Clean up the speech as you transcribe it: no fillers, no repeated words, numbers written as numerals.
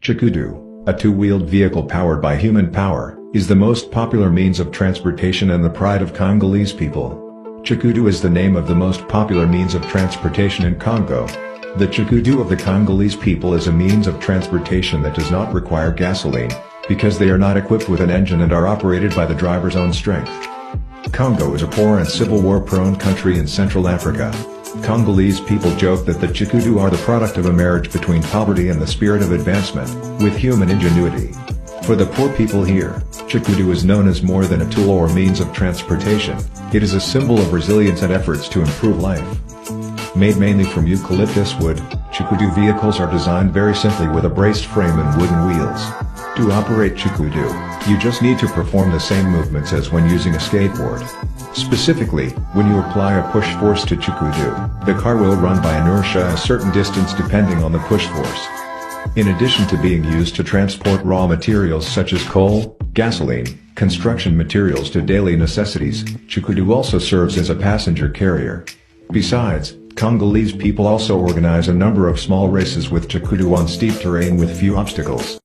Chikudu, a two-wheeled vehicle powered by human power, is the most popular means of transportation and the pride of Congolese people. Chikudu is the name of the most popular means of transportation in Congo. The Chikudu of the Congolese people is a means of transportation that does not require gasoline, because they are not equipped with an engine and are operated by the driver's own strength. Congo is a poor and civil war-prone country in Central Africa. Congolese people joke that the Chikudu are the product of a marriage between poverty and the spirit of advancement, with human ingenuity. For the poor people here, Chikudu is known as more than a tool or means of transportation. It is a symbol of resilience and efforts to improve life. Made mainly from eucalyptus wood, Chikudu vehicles are designed very simply with a braced frame and wooden wheels. To operate Chikudu, you just need to perform the same movements as when using a skateboard. Specifically, when you apply a push force to Chikudu, the car will run by inertia a certain distance depending on the push force. In addition to being used to transport raw materials such as coal, gasoline, construction materials to daily necessities, Chikudu also serves as a passenger carrier. Besides, Congolese people also organize a number of small races with Chikudu on steep terrain with few obstacles.